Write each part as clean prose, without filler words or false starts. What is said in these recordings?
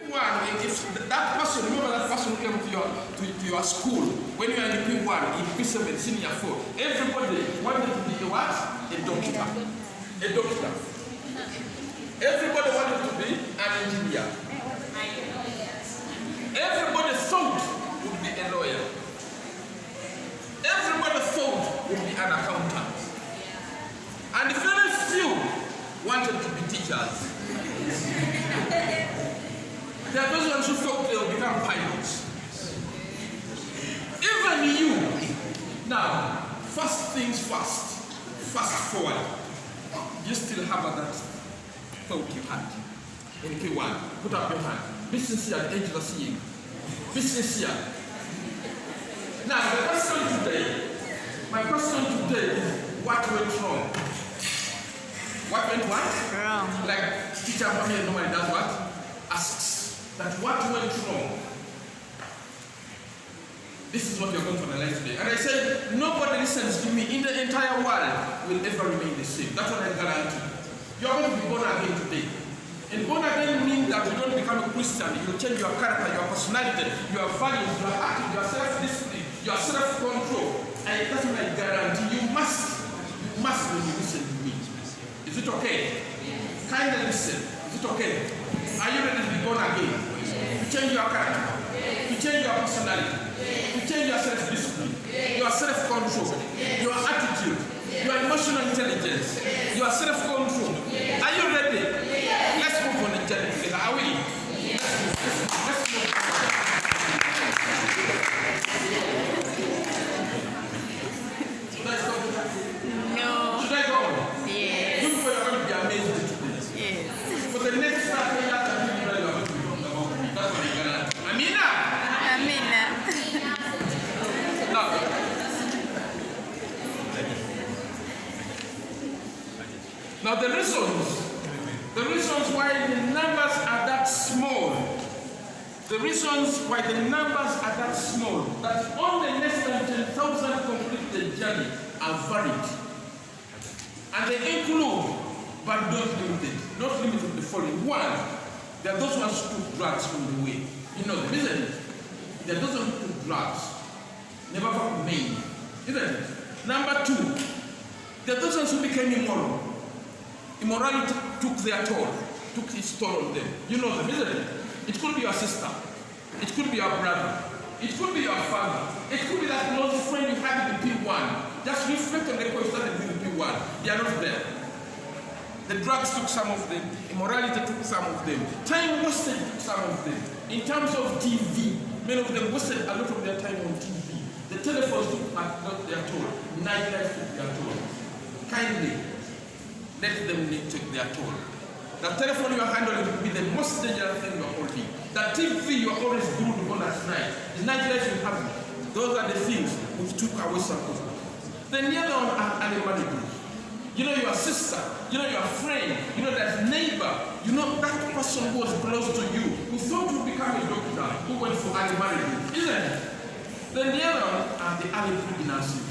One, if that person, remember that person came to your school when you are in P1, in P7, senior 4, everybody wanted to be a what? A doctor. A doctor. Everybody wanted to be an engineer. Everybody thought would be a lawyer. Everybody thought would be an accountant. And very few wanted to be teachers. There are those ones who thought they will become pilots. Even you. Now, first things first. Fast forward. You still have that thought you had. In K1, put up your hand. Be sincere, the angel of seeing. Be sincere. Now, the question today, my question today is what went wrong? What went what? Wrong. Like teacher family normally does what? Asks. That what went wrong? This is what you're going to analyze today. And I said, nobody listens to me in the entire world will ever remain the same. That's what I guarantee. You're going to be born again today. And born again means that you don't become a Christian. You change your character, your personality, your values, your attitude, your self-discipline, your self-control. And that's what I guarantee. You must when you listen to me. Is it okay? Kindly listen. Is it okay? Are you ready to be born again? To change your character, to change your personality, to change your self-discipline, your self-control, your attitude, your emotional intelligence, your self-control. Are you ready? Let's move on the journey together. Are we? Let's move on. Should I stop? No. Should I go on? Yes. You people are going to be amazed today. Yes. For the next 30 years, Amina. Now the reasons why the numbers are that small, that only less than 10,000 complete the journey are varied. And they include, but not limited to the following. One, there are those ones who took drugs on the way. You know them, isn't it? There are those ones who took drugs. Never got made. Isn't it? Number two, there are those ones who became immoral. Immorality took its toll on them. You know them, isn't it? It could be your sister. It could be your brother. It could be your father. It could be that close friend you had in the P1. Just reflect on the course that in the P1. They are not there. The drugs took some of them. Immorality took some of them. Time wasted took some of them. In terms of TV, many of them wasted a lot of their time on TV. The telephones took not their toll. Nightlife took their toll. Kindly, let them take their toll. The telephone you are handling will be the most dangerous thing you are holding. The TV you are always glued on at night. The nightlife you have, those are the things which took away some of them. Then the other one are animal abuse. You know your sister, you know your friend, you know that neighbor, you know that person who was close to you, who thought would become a doctor, who went for animal abuse, isn't it? Then the other one are the early pregnancies.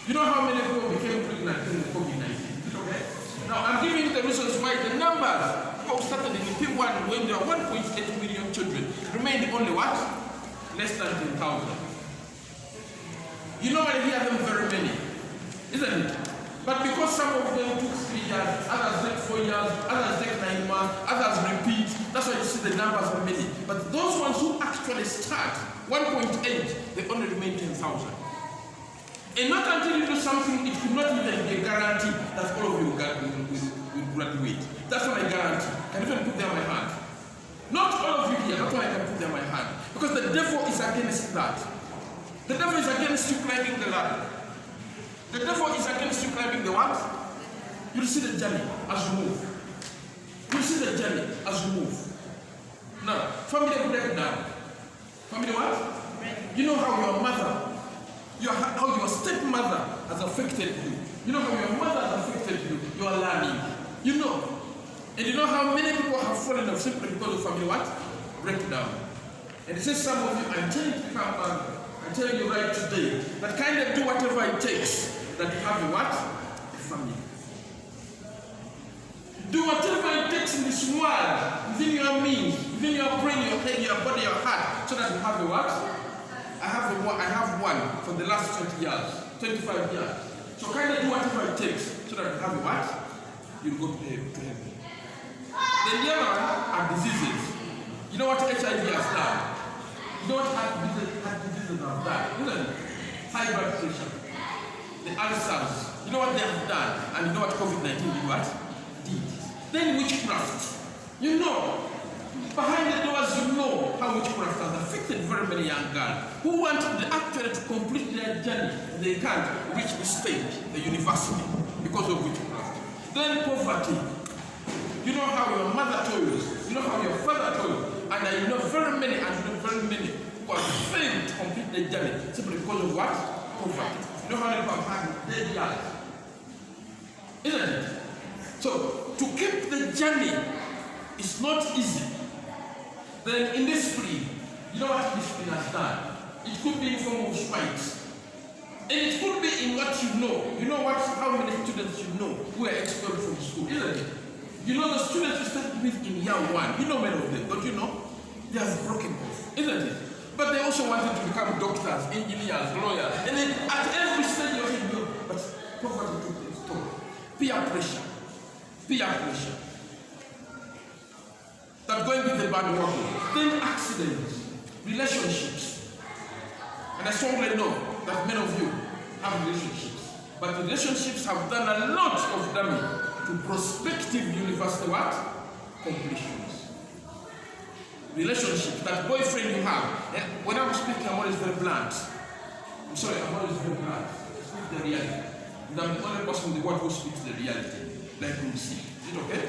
You know how many people became pregnant during COVID-19? Is it okay? Now I'm giving you the reasons why the numbers who started in P1 when there are 1.8 million children remained only what? Less than 10,000. You normally hear them very many, isn't it? But because some of them took 3 years, others take 4 years, others take 9 months, others repeat, that's why you see the numbers are many. But those ones who actually start, 1.8, they only remain 10,000. And not until you do something, it could not even be a guarantee that all of you will graduate. That's what I guarantee. I can even put there my hand. Not all of you here, that's why I can put there my hand. Because the devil is against that. The devil is against you climbing the ladder. The devil is against you climbing the what? You'll see the journey as you move. You'll see the journey as you move. Now, family breakdown. Family what? You know how your mother, how your stepmother has affected you. You know how your mother has affected you. You are learning. You know. And you know how many people have fallen off simply because of family what? Breakdown. And it says some of you, I'm telling you to come back. I'm telling you right today that kind of do whatever it takes that you have a what? A family. Do whatever it takes in this world within your means. Even your brain, your head, your body, your heart, so that you have a what? I have one for the last 20 years, 25 years. So kind of do whatever it takes so that you have a what? You'll go to heaven. Then the other one are diseases. You know what HIV has done? You know what heart diseases have done? Isn't it? High blood pressure. The ulcers. You know what they have done? And you know what COVID-19 did what? Did. Then witchcraft. You know. Behind the doors, you know how witchcraft has affected very many young girls who want actually to complete their journey. They can't reach the stage, the university, because of witchcraft. Then poverty. You know how your mother told you, you know how your father told you, and I know very many who have failed to complete their journey simply because of what? Poverty. You know how many people have had dead years? Isn't it? So, to keep the journey is not easy. Then in this spring, you know what this spring has done? It could be in form of strikes. And it could be in what you know. You know what? How many students you know who are expelled from school, isn't it? You know the students you started with in year one. You know many of them, don't you know? They have broken off, isn't it? But they also wanted to become doctors, engineers, lawyers. And then at every stage you think, no, but poverty took its toll. Peer pressure. Peer pressure. That going with the bad work, then accidents, relationships. And I strongly know that many of you have relationships. But relationships have done a lot of damage to prospective university what? Completions. Relationships, that boyfriend you have. When I'm speaking, I'm always very blunt. I'm sorry, I'm always very blunt. I speak the reality. And I'm the only person in the world who speaks the reality. Like you see. Is it okay?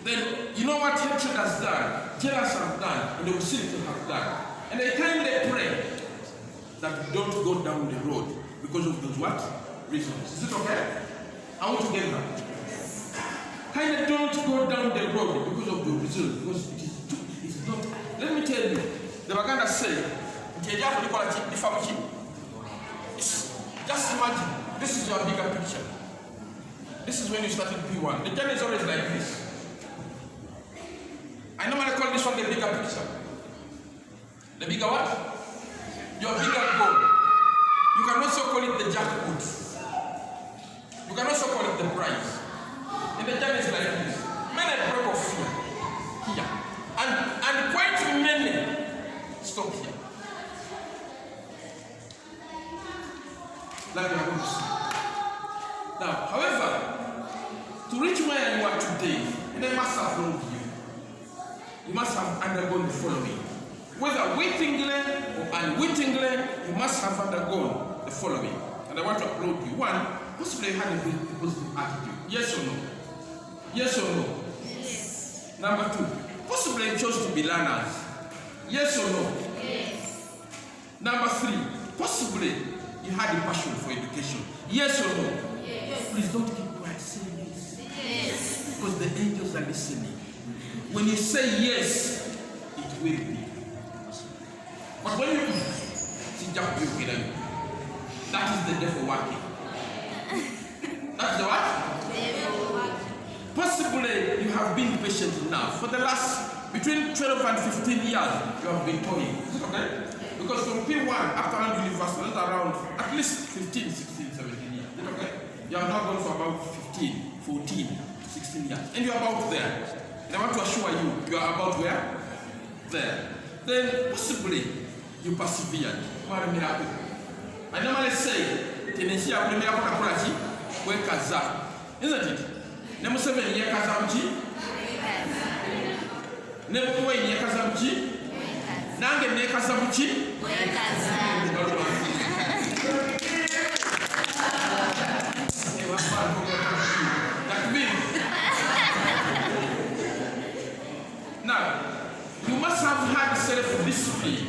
Then, you know what hatred has done, jealous have done, and the hostility have done. And they kind of pray that you don't go down the road because of those what? Reasons. Is it okay? I want to get that. Kind of don't go down the road because of the reasons, because it's not. Let me tell you, the Baganda say, just imagine, this is your bigger picture. This is when you started P1. The journey is always like this. I normally call this one the bigger picture. The bigger what? Your bigger goal. You can also call it the jackpot. You can also call it the prize. And the journey is like this. Many break of fear here. And quite many stop here. Like we are going to see. Now, however, to reach where you are today, they must have known you. You must have undergone the following. Whether wittingly or unwittingly, you must have undergone the following. And I want to applaud you. One, possibly you had a very positive attitude. Yes or no? Yes or no? Yes. Number two, possibly you chose to be learners. Yes or no? Yes. Number three, possibly you had a passion for education. Yes or no? Yes. Please don't keep quiet. Say yes. Yes. Because the angels are listening. When you say yes, it will be. But when you that is the devil working. That's the what? Possibly you have been patient enough. For the last between 12 and 15 years, you have been toying. Is it okay? Because from P1 after university, that's around at least 15, 16, 17 years. Is it okay? You have now gone for about 15, 14, 16 years. And you are about there. And I want to assure you, you are about where? There. Then possibly you persevered. What a miracle. I normally say, Tennessee, I will never where Kaza. Isn't it? Number 7 year Kazamchi. Number 1 year Kazamchi. Nange ne Kazamchi. That means now, you must have had self-discipline.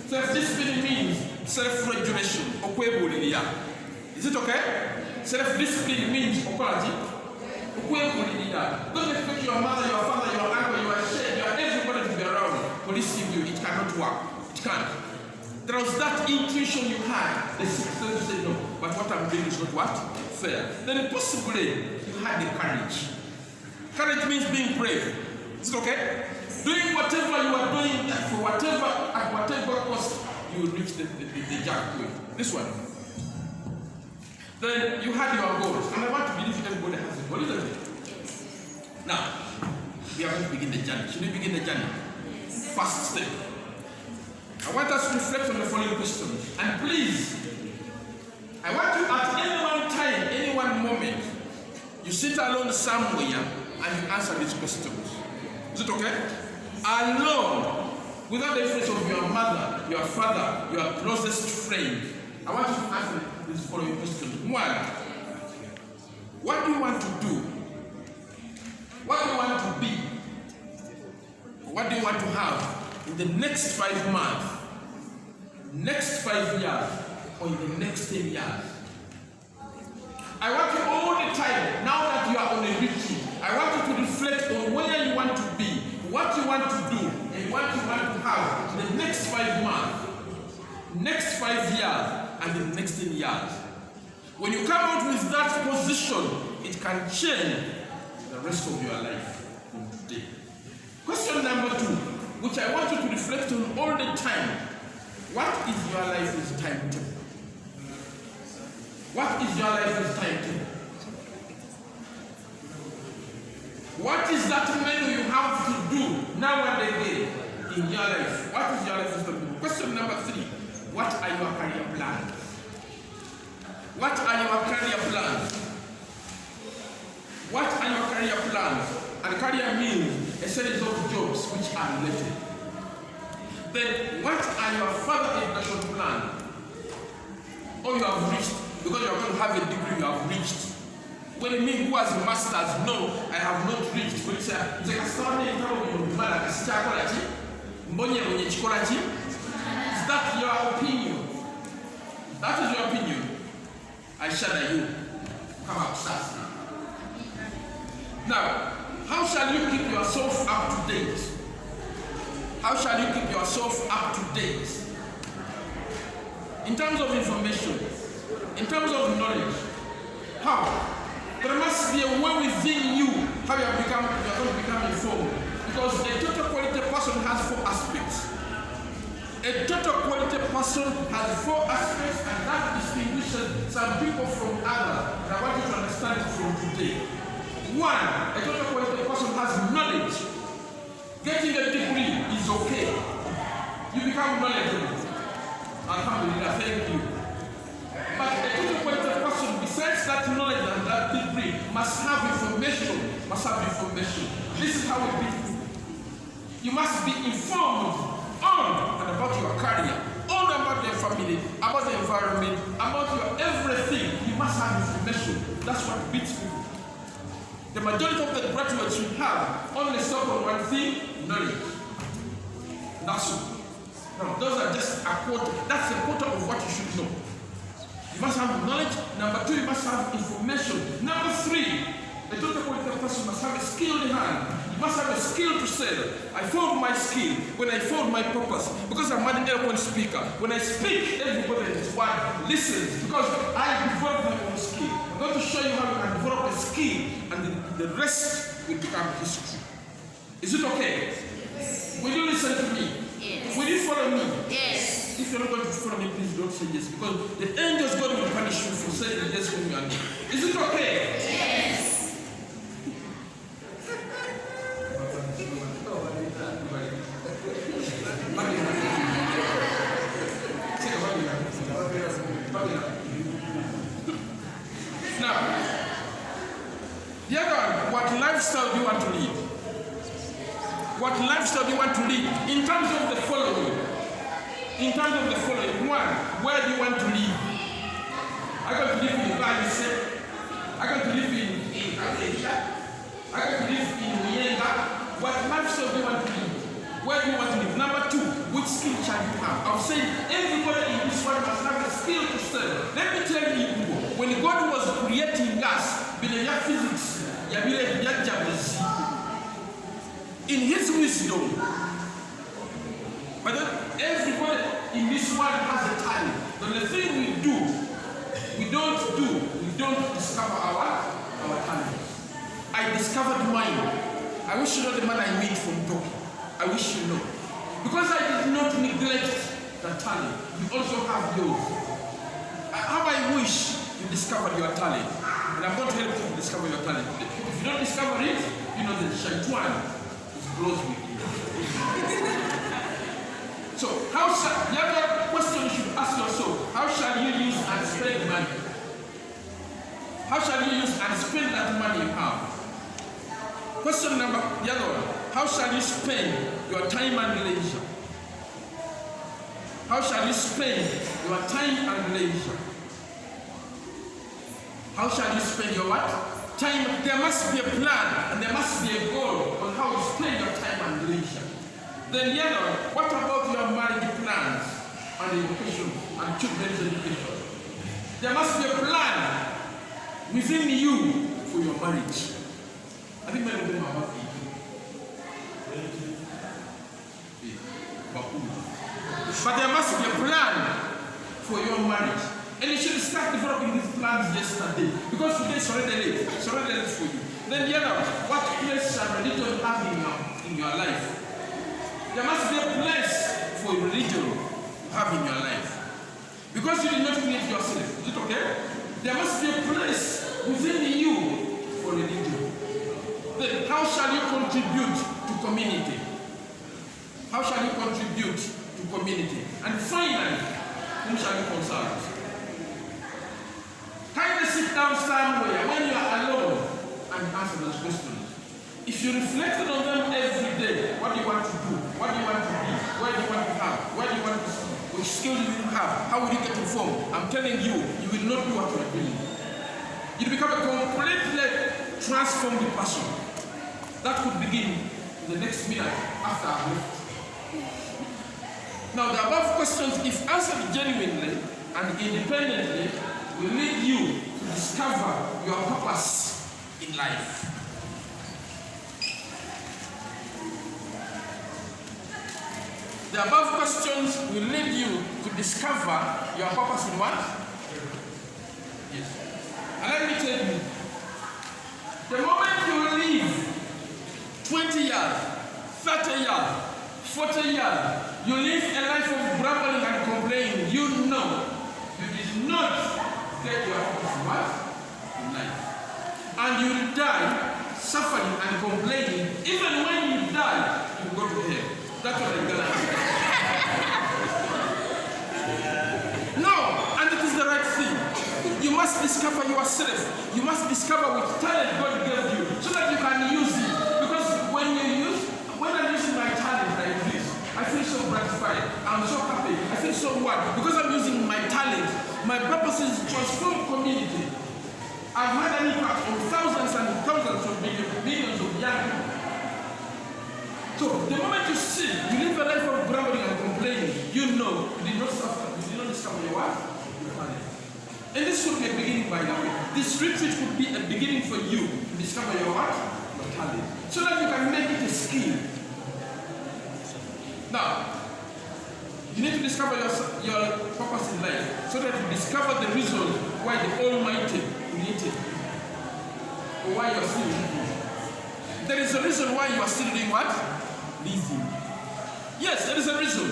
Self-discipline means self-regulation. Is it okay? Self-discipline means don't expect your mother, your father, your uncle, your share, your everybody to be around policing you. It cannot work. It can't. There was that intuition you had. The sixth sense said no, but what I'm doing is not what? Fair. Then possibly you had the courage. Courage means being brave. Is it okay? Doing whatever you are doing for whatever, at whatever cost, you will reach the jack point. This one. Then you had your goals. And I want to believe everybody has a goal, isn't it? Now, we are going to begin the journey. Should we begin the journey? First step. I want us to reflect on the following questions. And please, I want you at any one time, any one moment, you sit alone somewhere and you answer these questions. Is it okay? Alone, without the influence of your mother, your father, your closest friend. I want you to answer these following questions. One, what do you want to do? What do you want to be? What do you want to have in the next 5 months, next 5 years, or in the next 10 years? I want you all the time, now that you are on a retreat, I want you to reflect on where you want to be, what you want to do, and what you want to have in the next 5 months, next 5 years, and the next 10 years. When you come out with that position, it can change the rest of your life from today. Question number 2, which I want you to reflect on all the time. What is your life's timetable? What is your life's timetable? What is that menu you have to do now and again in your life? What is your life's timetable? Question number 3, what are your career plans? What are your career plans? What are your career plans? And career means a series of jobs which are related. Then what are your further education plans? Or you have reached, because you are going to have a degree, you have reached. When you mean who has a master's, no, I have not reached. When you say, is that your opinion? That is your opinion. I shall you come up fast now. How shall you keep yourself up to date? How shall you keep yourself up to date? In terms of information, in terms of knowledge, how? There must be a way within you how you are going to become informed. Because a total quality person has 4 aspects. A total quality person has 4 aspects, and that distinguishes some people from others. And I want you to understand it from today. 1, a total quality person has knowledge. Getting a degree is okay. You become knowledgeable. Alhamdulillah, thank you. But a total quality person, besides that knowledge and that degree, must have information. This is how we beat people. You must be informed on and about your career, on about your family, about the environment, about your everything. You must have information. That's what beats people. The majority of the graduates you have only stop on one thing: knowledge. That's all. Now, those are just a quarter. That's a quarter of what you should know. You must have knowledge. Number 2, you must have information. Number 3, a total quality person must have a skill in hand. You must have a skill to sell. I found my skill when I found my purpose, because I'm an eloquent speaker. When I speak, everybody in this world listens, because I developed my own skill. I'm going to show you how you can develop a skill, and the rest will become history. Is it okay? Yes. Will you listen to me? Yes. Will you follow me? Yes. If you're not going to follow me, please don't say yes, because the angels God will punish you for saying yes when you are not. Is it okay? Yes. Now, the other one, what lifestyle do you want to lead? What lifestyle do you want to lead? In terms of the following. In terms of the following. 1, where do you want to live? I'm going to live in Paris. I'm going to live in Asia. I'm going to live in Uyenga. What lifestyle do you want to live? Where do you want to live? Number 2, which skill shall you have? I'm saying everybody in this world must have a skill to serve. Let me tell you, when God was creating us, physics, in His wisdom, but everybody in this world has a talent. But the thing we don't discover our talent. I discovered mine. I wish you know the man I meet from Turkey. I I wish you know. Because I did not neglect the talent, you also have yours. How I wish you discovered your talent. And I'm going to help you to discover your talent. If you don't discover it, you know that Shaitwan is close with you. So, the other question you should ask yourself, how shall you use and spend money? How shall you use and spend that money you have? Question the other one, how shall you spend your time and leisure? How shall you spend your time and leisure? How shall you spend your what? Time. There must be a plan and there must be a goal on how you spend your time and leisure. Then the other one, what about your marriage plans and education and children's education? There must be a plan within you for your marriage. I think many of them are happy. But there must be a plan for your marriage. And you should start developing these plans yesterday. Because today is already late. It's already late for you. Then the other, what place shall religion have in your life? There must be a place for religion to have in your life. Because you did not create yourself. Is it okay? There must be a place within you for religion. Then how shall you contribute to community? How shall you contribute to community? And finally, whom shall you consult? Kindly sit down somewhere when you are alone and answer those questions. If you reflected on them every day, what do you want to do? What do you want to be? Where do you want to have? Where do you want to see? Which skill do you have? How will you get informed? I'm telling you, you will not do what you are doing. You become a completely transformed person. That could begin in the next minute after I've left. Now, the above questions, if answered genuinely and independently, will lead you to discover your purpose in life. The above questions will lead you to discover your purpose in what? Yes. And let me tell you, the moment you live 20 years, 30 years, 40 years, you live a life of grumbling and complaining, you know you did not get your purpose in what? In life. And you will die suffering and complaining. Even when you die, you will go to hell. That's what I'm gonna do. No, and it is the right thing. You must discover yourself. You must discover which talent God gave you so that you can use it. Because when I'm using my talent like this, I feel so gratified. I'm so happy. I feel so what? Because I'm using my talent. My purpose is to transform community. I've had an impact on thousands and thousands of millions of young people. So the moment you see, you live a life of grumbling and complaining, you know you did not suffer, you did not discover your what? Your talent. And this should be a beginning, by the way. This retreat could be a beginning for you to discover your what? Your talent. So that you can make it a skill. Now, you need to discover your purpose in life so that you discover the reason why the Almighty created you. Or why you are still living. There is a reason why you are still doing what? Living. Yes, there is a reason.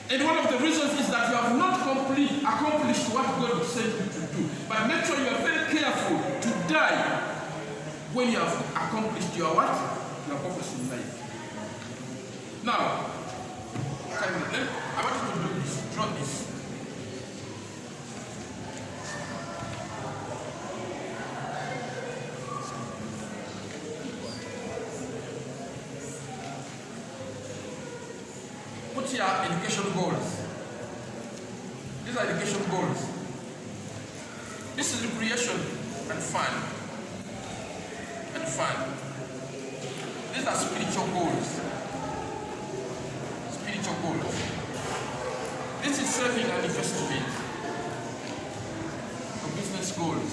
And one of the reasons is that you have not accomplished what God sent you to do. But make sure you are very careful to die when you have accomplished your what? Your purpose in life. Now, I want you to do this. Draw this. Put here education goals. These are education goals. This is recreation and fun. These are spiritual goals. Goals. This is serving and investment for business goals.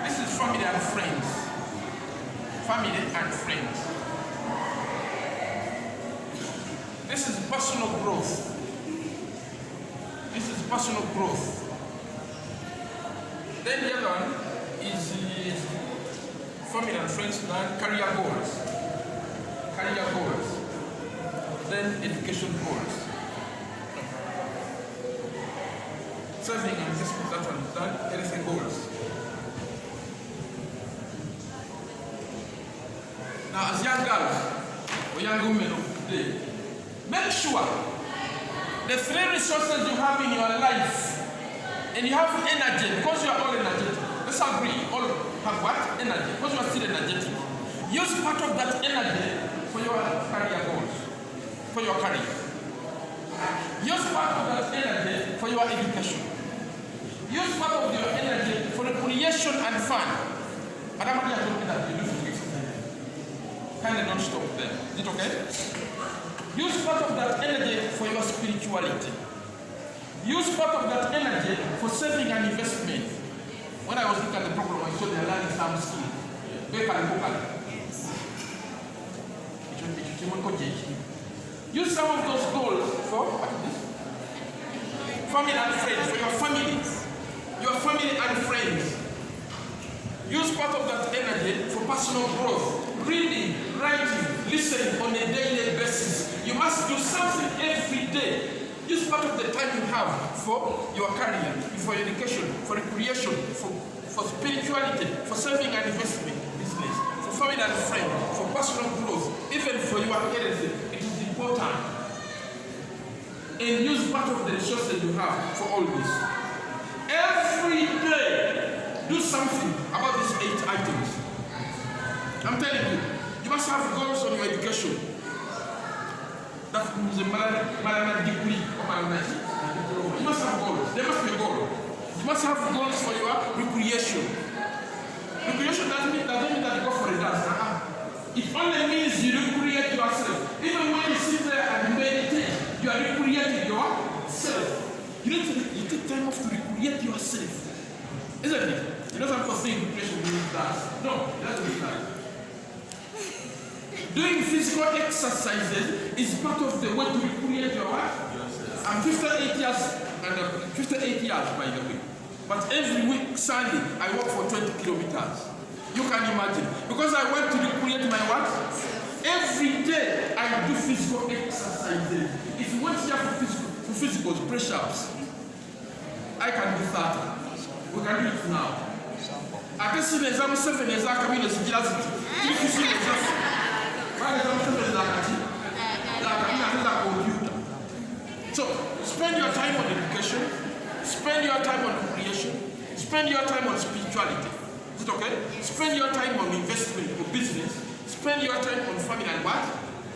This is family and friends. This is personal growth. Then the other one is family and friends, and career goals. Career goals. Then education goals. Saving and investment, that one is done. Anything goals. Now, as young girls or young women of today, make sure the three resources you have in your life, and you have energy, because you are all energetic. Let's agree, all have what? Energy, because you are still energetic. Use part of that energy for your career goals, for your career. Use part of that energy for your education. Use part of your energy for recreation and fun. Madam Maria told me that you do physics. Kind of don't stop there. Is it okay? Use part of that energy for your spirituality. Use part of that energy for saving and investment. When I was looking at the program, I saw they are learning some skill. Use some of those goals for what is this? Family and friends, for your families. Your family and friends. Use part of that energy for personal growth. Reading, writing, listening on a daily basis. You must do something every day. Use part of the time you have for your career, for education, for recreation, for spirituality, for saving and investment business, for family and friends, for personal growth, even for your health. It is important. And use part of the resources you have for all this. Every day, do something about these 8 items. I'm telling you, you must have goals on your education. That means a Malana degree or Malana. You must have goals. There must be a goal. You must have goals for your recreation. Recreation doesn't mean that you go for a dance. It only means you recreate yourself. Even when you sit there and meditate, you are recreating yourself. You take time off to recreate yourself. Isn't it? You know some people think recreation means dance. No, it doesn't mean that. Doing physical exercises is part of the way to recreate your life. I'm 58 years by the way. But every week, Sunday, I walk for 20 kilometers. You can imagine. Because I want to recreate my what? Every day, I do physical exercises. If you want here for physicals, press-ups, I can do 30. We can do it now. I can see the exam 7 years, I can be the So, spend your time on education, spend your time on recreation, spend your time on spirituality. Is it okay? Spend your time on investment or business, spend your time on family and what?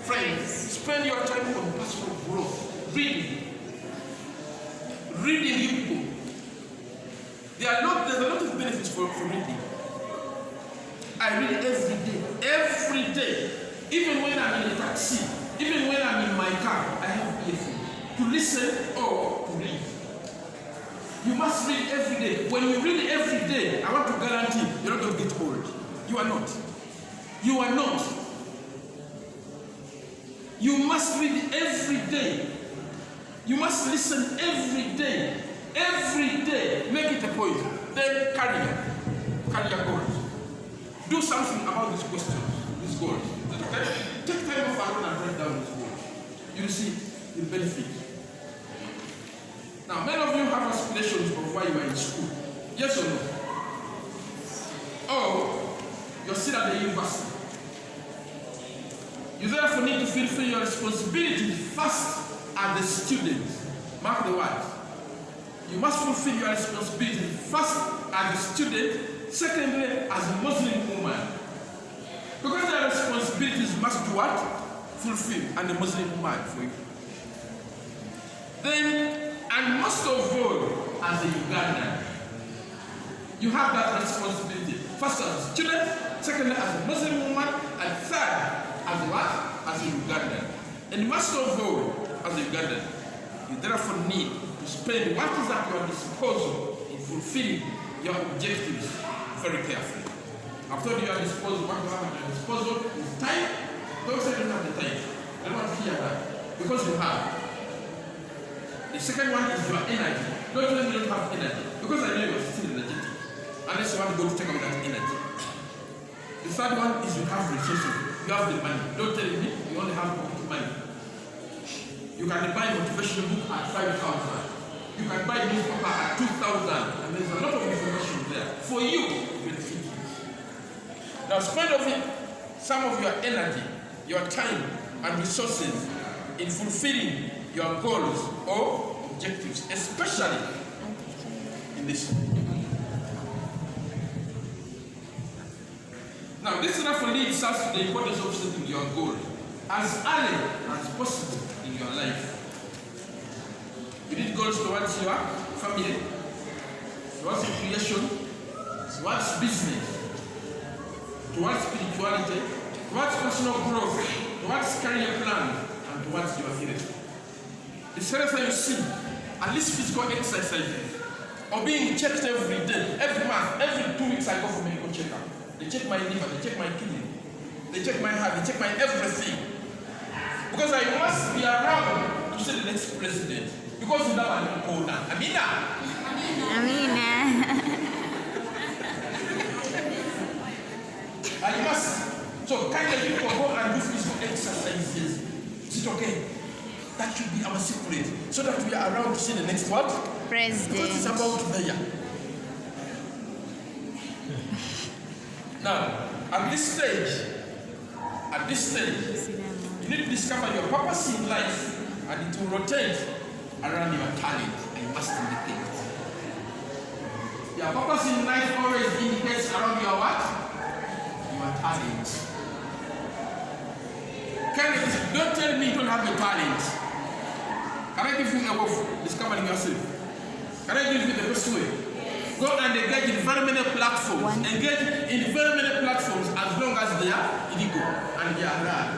Friends. Spend your time on personal growth. Reading. Reading you people. There's a lot of benefits from reading. I read every day. Even when I'm in a taxi, even when I'm in my car, I have earphones to listen or to read. You must read every day. When you read every day, I want to guarantee you're not going to get old. You are not. You are not. You must read every day. You must listen every day. Every day. Make it a point. Then career goals. Do something about these questions, these goals. Okay? Take time off alone and write down these goals. You will see the benefit. Now, many of you have aspirations of why you are in school. Yes or no? Or you're still at the university. You therefore need to fulfill your responsibilities first as the student. Mark the words. You must fulfill your responsibilities first as a student, secondly as a Muslim woman. Because their responsibilities must be what? Fulfilled, and the Muslim woman for you. Then, and most of all, as a Ugandan, you have that responsibility. First as a student, secondly as a Muslim woman, and third as what? As a Ugandan. And most of all, as a Ugandan, you therefore need to spend what is at your disposal in fulfilling your objectives very carefully. I've told you at disposal, what you have at your disposal is time. Don't say you don't have the time. I don't want to hear that. Because you have. The second one is your energy. Don't tell me you don't have energy. Because I know you're still energetic. Unless you want to go to take away that energy. The The third one is you have resources. You have the money. Don't tell me you only have pocket money. You can buy a motivational book at 5,000. You can buy a newspaper at 2,000. And there's a lot of information there for you to benefit. Now spend some of your energy, your time, and resources in fulfilling your goals or objectives, especially in this. Now, this therefore leads us to the importance of setting your goal as early as possible in your life. You need goals towards your family, towards creation, towards business, towards spirituality, towards personal growth, towards career plan, and towards your health. It's health you see, at least physical exercises, or being checked every day, every month, every 2 weeks I go for medical checkup. They check my liver, they check my kidney, they check my heart, they check my everything. Because I must be around to see the next president. Because you never know now. Amina. I must. So kind of people go and do physical exercises. Is it okay? That should be our secret. So that we are around to see the next what? President. Because it's about there. Now, at this stage, you need to discover your purpose in life, and it will rotate around your talent. I must indicate. Your purpose in life always indicates around your what? Your talent. Don't tell me you don't have a talent. Can I give you a way of discovering yourself? Can I give you the best way? Go and engage in very many platforms. Engage in very many platforms as long as they are illegal and they are rare.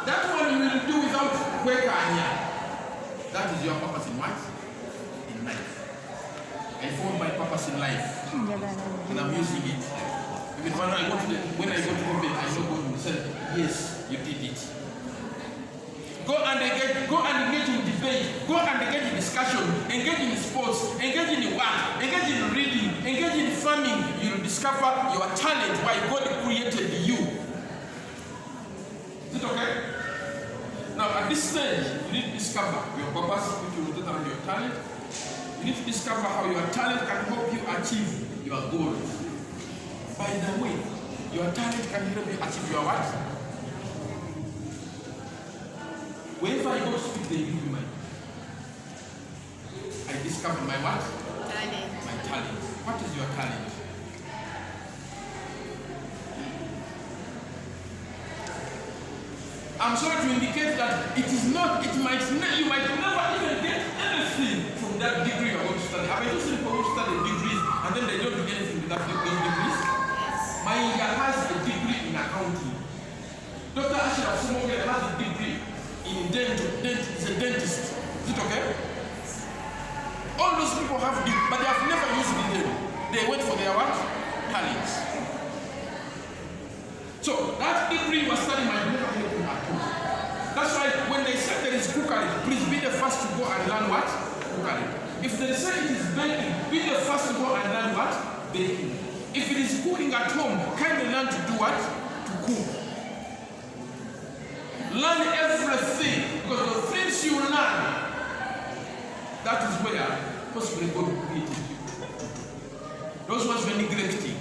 That one you will do without work and here. That is your purpose in what? In life. I found my purpose in life. And I'm using it. Even when I go to heaven, I know God will say, yes, you did it. Go and engage in debate, go and engage in discussion, engage in sports, engage in work, engage in reading, engage in farming. You will discover your talent, why God created you. Is it okay? Now at this stage, you need to discover your purpose, which will rotate around your talent. You need to discover how your talent can help you achieve your goals. By the way, your talent can help you achieve your what? Whenever I go to speak, they give me mine. I discover my what? Talent. My talent. What is your talent? I'm sorry to indicate that it is not, you might never even get anything from that degree you're going to study. Have you seen people who study degrees and then they don't do anything with those degrees? Yes. My guy has a degree in accounting. Dr. Ashraf Sumoge has a degree in is a dentist. Is it okay? All those people have degrees, but they have never used it. They went for their what? Talents. So that degree was studying my never help you at all. That's why when they say there is cookery, please be the first to go and learn what? Cookery. If they say it is baking, be the first to go and learn what? Baking. If it is cooking at home, kindly learn to do what? To cook. Learn everything, because the things you learn, that is where possibly God created you. Those ones were neglected.